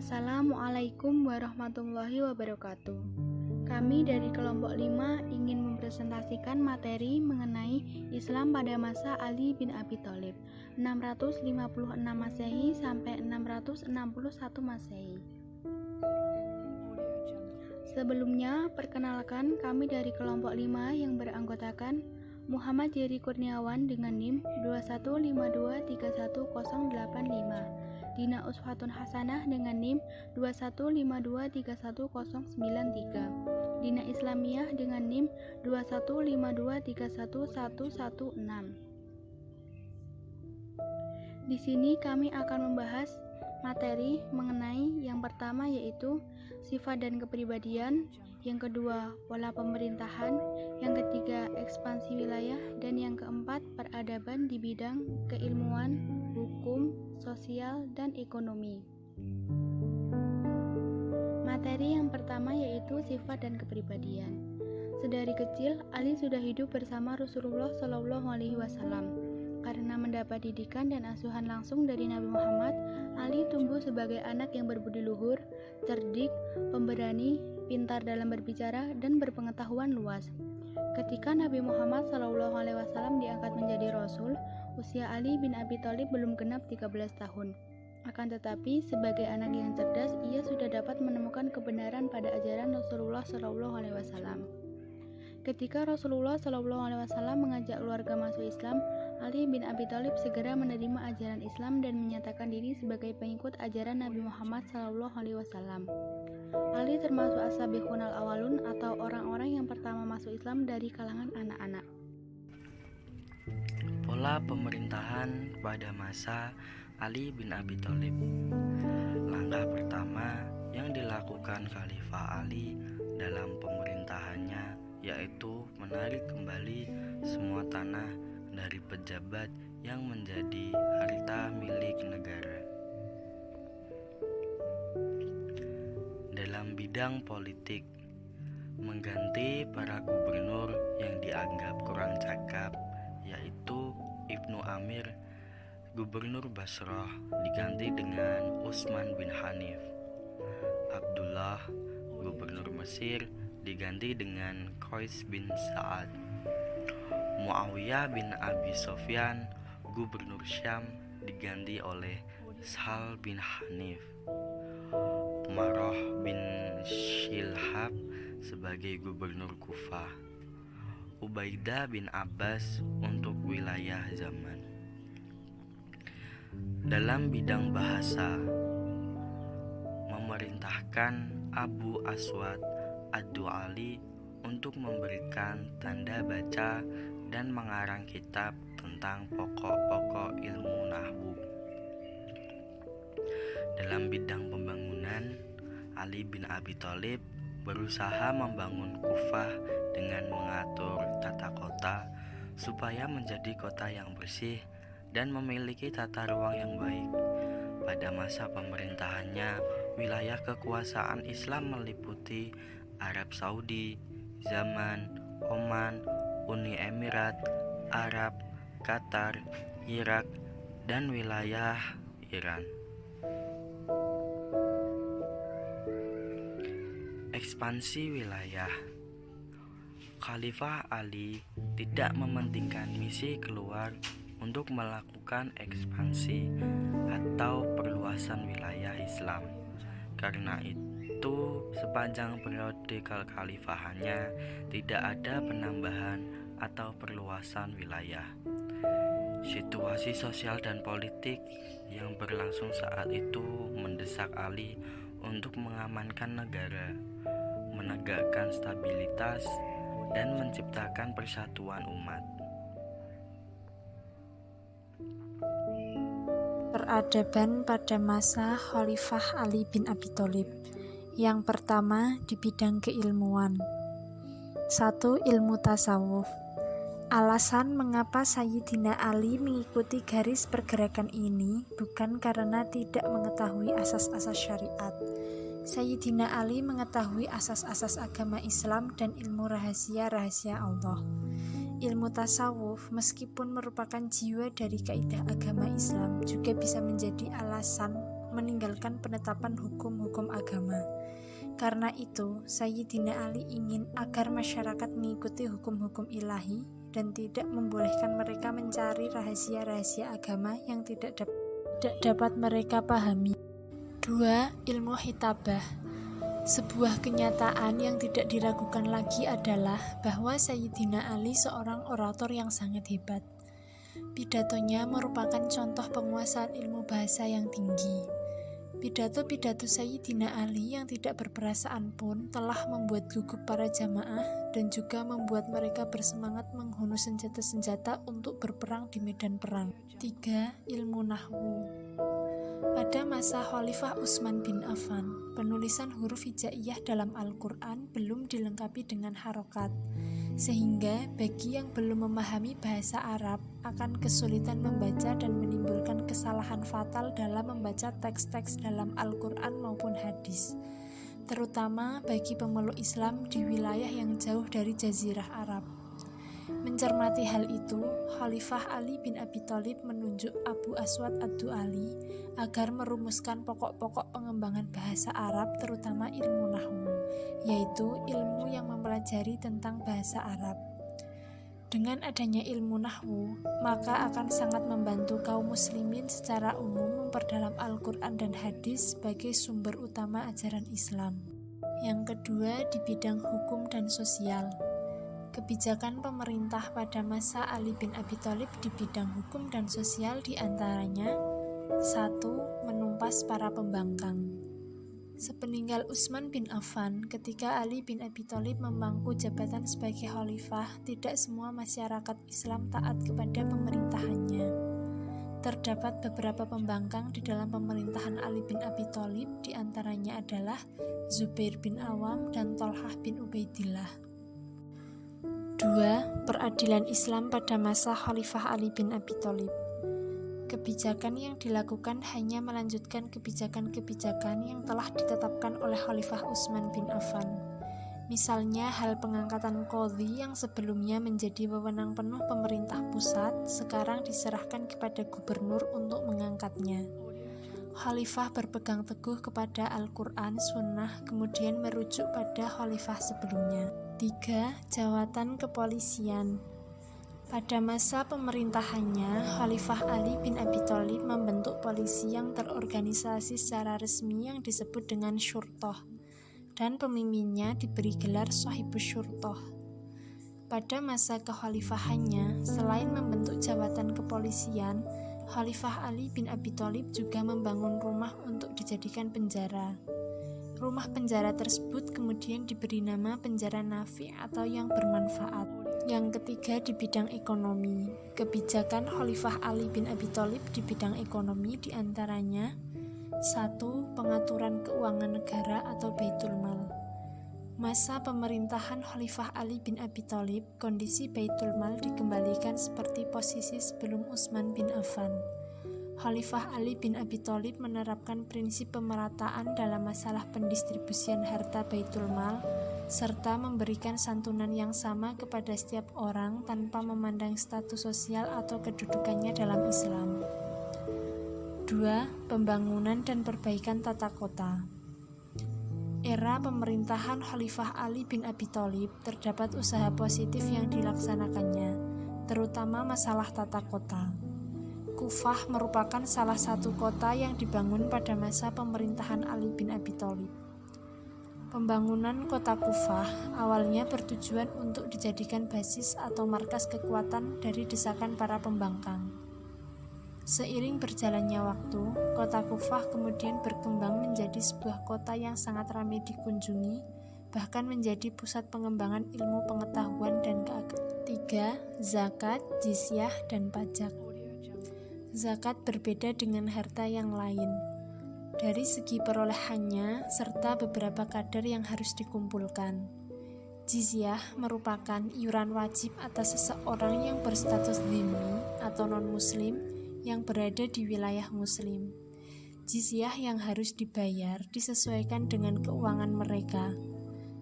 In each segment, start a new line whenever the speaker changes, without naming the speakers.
Assalamualaikum warahmatullahi wabarakatuh. Kami dari kelompok 5 ingin mempresentasikan materi mengenai Islam pada masa Ali bin Abi Thalib 656 Masehi sampai 661 Masehi. Sebelumnya, perkenalkan kami dari kelompok 5 yang beranggotakan Muhammad Yeri Kurniawan dengan NIM 2152310085, Dina Uswatun Hasanah dengan NIM 2152310093, Dina Islamiyah dengan NIM 2152311116. Di sini kami akan membahas materi mengenai yang pertama yaitu sifat dan kepribadian, yang kedua pola pemerintahan, yang ketiga ekspansi wilayah, dan yang keempat peradaban di bidang keilmuan, hukum, sosial, dan ekonomi. Materi yang pertama yaitu sifat dan kepribadian. Sedari kecil Ali sudah hidup bersama Rasulullah SAW. Karena mendapat didikan dan asuhan langsung dari Nabi Muhammad, Ali tumbuh sebagai anak yang berbudi luhur, cerdik, pemberani, pintar dalam berbicara, dan berpengetahuan luas. Ketika Nabi Muhammad SAW diangkat menjadi Rasul, usia Ali bin Abi Thalib belum genap 13 tahun. Akan tetapi, sebagai anak yang cerdas, ia sudah dapat menemukan kebenaran pada ajaran Rasulullah SAW. Ketika Rasulullah SAW mengajak keluarga masuk Islam, Ali bin Abi Thalib segera menerima ajaran Islam dan menyatakan diri sebagai pengikut ajaran Nabi Muhammad SAW. Ali termasuk as-sabiqun al-awwalun atau orang-orang yang pertama masuk Islam dari kalangan anak-anak.
Pola pemerintahan pada masa Ali bin Abi Thalib. Langkah pertama yang dilakukan Khalifah Ali dalam pemerintahannya yaitu menarik kembali semua tanah dari pejabat yang menjadi harta milik negara. Dalam bidang politik, mengganti para gubernur yang dianggap kurang cakap, yaitu Ibnu Amir, gubernur Basrah, diganti dengan Utsman bin Hanif. Abdullah, gubernur Mesir, diganti dengan Qais bin Sa'ad. Muawiyah bin Abi Sufyan, gubernur Syam, diganti oleh Sahal bin Hanif. Umarah bin Shilhab sebagai gubernur Kufah. Ubaidah bin Abbas untuk wilayah Zaman. Dalam bidang bahasa, memerintahkan Abu Aswad Ad-Du'ali untuk memberikan tanda baca dan mengarang kitab tentang pokok-pokok ilmu nahwu. Dalam bidang pembangunan, Ali bin Abi Thalib berusaha membangun Kufah dengan mengatur tata kota supaya menjadi kota yang bersih dan memiliki tata ruang yang baik. Pada masa pemerintahannya, wilayah kekuasaan Islam meliputi Arab Saudi, Zaman, Oman, Uni Emirat Arab, Qatar, Irak, dan wilayah Iran. Ekspansi wilayah. Khalifah Ali tidak mementingkan misi keluar untuk melakukan ekspansi atau perluasan wilayah Islam. Karena itu, sepanjang periode kekhalifahannya tidak ada penambahan atau perluasan wilayah. Situasi sosial dan politik yang berlangsung saat itu mendesak Ali untuk mengamankan negara, menegakkan stabilitas, dan menciptakan persatuan umat.
Peradaban pada masa Khalifah Ali bin Abi Thalib. Yang pertama di bidang keilmuan. 1. Ilmu tasawuf. Alasan mengapa Sayyidina Ali mengikuti garis pergerakan ini bukan karena tidak mengetahui asas-asas syariat. Sayyidina Ali mengetahui asas-asas agama Islam dan ilmu rahasia-rahasia Allah. Ilmu tasawuf meskipun merupakan jiwa dari kaidah agama Islam juga bisa menjadi alasan meninggalkan penetapan hukum-hukum agama. Karena itu, Sayyidina Ali ingin agar masyarakat mengikuti hukum-hukum ilahi dan tidak membolehkan mereka mencari rahasia-rahasia agama yang tidak dapat mereka pahami. 2. Ilmu hitabah. Sebuah kenyataan yang tidak diragukan lagi adalah bahwa Sayyidina Ali seorang orator yang sangat hebat. Pidatonya merupakan contoh penguasaan ilmu bahasa yang tinggi. Pidato-pidato Sayyidina Ali yang tidak berperasaan pun telah membuat gugup para jamaah dan juga membuat mereka bersemangat menghunus senjata-senjata untuk berperang di medan perang. 3. Ilmu nahwu. Pada masa Khalifah Utsman bin Affan, penulisan huruf hijaiyah dalam Al-Quran belum dilengkapi dengan harokat, sehingga bagi yang belum memahami bahasa Arab akan kesulitan membaca dan menimbulkan kesalahan fatal dalam membaca teks-teks dalam Al-Quran maupun hadis, terutama bagi pemeluk Islam di wilayah yang jauh dari Jazirah Arab. Mencermati hal itu, Khalifah Ali bin Abi Thalib menunjuk Abu Aswad ad-Du'ali agar merumuskan pokok-pokok pengembangan bahasa Arab, terutama ilmu nahwu, yaitu ilmu yang mempelajari tentang bahasa Arab. Dengan adanya ilmu nahwu, maka akan sangat membantu kaum muslimin secara umum memperdalam Al-Quran dan hadis sebagai sumber utama ajaran Islam. Yang kedua, di bidang hukum dan sosial. Kebijakan pemerintah pada masa Ali bin Abi Thalib di bidang hukum dan sosial diantaranya 1. Menumpas para pembangkang. Sepeninggal Utsman bin Affan, ketika Ali bin Abi Thalib memangku jabatan sebagai khalifah, tidak semua masyarakat Islam taat kepada pemerintahannya. Terdapat beberapa pembangkang di dalam pemerintahan Ali bin Abi Thalib, diantaranya adalah Zubair bin Awam dan Thalhah bin Ubaidillah. 2. Peradilan Islam pada masa Khalifah Ali bin Abi Thalib. Kebijakan yang dilakukan hanya melanjutkan kebijakan-kebijakan yang telah ditetapkan oleh Khalifah Utsman bin Affan. Misalnya hal pengangkatan qadhi yang sebelumnya menjadi wewenang penuh pemerintah pusat, sekarang diserahkan kepada gubernur untuk mengangkatnya. Khalifah berpegang teguh kepada Al-Quran, Sunnah, kemudian merujuk pada khalifah sebelumnya. 3. Jawatan kepolisian. Pada masa pemerintahannya, Khalifah Ali bin Abi Thalib membentuk polisi yang terorganisasi secara resmi yang disebut dengan syurtoh, dan pemimpinnya diberi gelar Shahibus Syurtoh. Pada masa kekhalifahannya, selain membentuk jawatan kepolisian, Khalifah Ali bin Abi Thalib juga membangun rumah untuk dijadikan penjara. Rumah penjara tersebut kemudian diberi nama penjara nafi atau yang bermanfaat. Yang ketiga, di bidang ekonomi. Kebijakan Khalifah Ali bin Abi Thalib di bidang ekonomi diantaranya 1. Pengaturan keuangan negara atau Baitul Mal. Masa pemerintahan Khalifah Ali bin Abi Thalib, kondisi Baitul Mal dikembalikan seperti posisi sebelum Utsman bin Affan. Khalifah Ali bin Abi Thalib menerapkan prinsip pemerataan dalam masalah pendistribusian harta Baitul Mal, serta memberikan santunan yang sama kepada setiap orang tanpa memandang status sosial atau kedudukannya dalam Islam. 2. Pembangunan dan perbaikan tata kota. Era pemerintahan Khalifah Ali bin Abi Thalib terdapat usaha positif yang dilaksanakannya, terutama masalah tata kota. Kufah merupakan salah satu kota yang dibangun pada masa pemerintahan Ali bin Abi Thalib. Pembangunan kota Kufah awalnya bertujuan untuk dijadikan basis atau markas kekuatan dari desakan para pembangkang. Seiring berjalannya waktu, kota Kufah kemudian berkembang menjadi sebuah kota yang sangat ramai dikunjungi, bahkan menjadi pusat pengembangan ilmu pengetahuan dan keagamaan. 3. Zakat, jizyah, dan pajak. Zakat berbeda dengan harta yang lain dari segi perolehannya serta beberapa kadar yang harus dikumpulkan. Jizyah merupakan iuran wajib atas seseorang yang berstatus dhimmi atau non-muslim yang berada di wilayah muslim. Jizyah yang harus dibayar disesuaikan dengan keuangan mereka.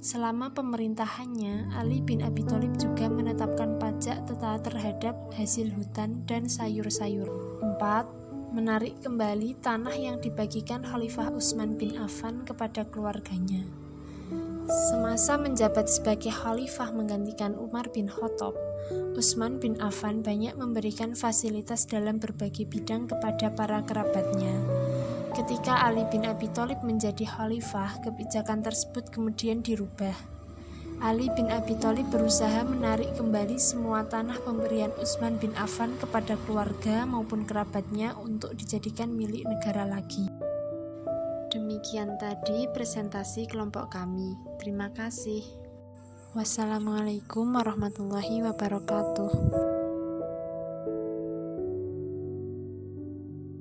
Selama pemerintahannya, Ali bin Abi Thalib juga menetapkan pajak terhadap hasil hutan dan sayur-sayur. 4. menarik kembali tanah yang dibagikan Khalifah Utsman bin Affan kepada keluarganya. Semasa menjabat sebagai khalifah menggantikan Umar bin Khattab, Utsman bin Affan banyak memberikan fasilitas dalam berbagai bidang kepada para kerabatnya. Ketika Ali bin Abi Thalib menjadi khalifah, kebijakan tersebut kemudian dirubah. Ali bin Abi Thalib berusaha menarik kembali semua tanah pemberian Utsman bin Affan kepada keluarga maupun kerabatnya untuk dijadikan milik negara lagi. Demikian tadi presentasi kelompok kami. Terima kasih. Wassalamualaikum warahmatullahi wabarakatuh.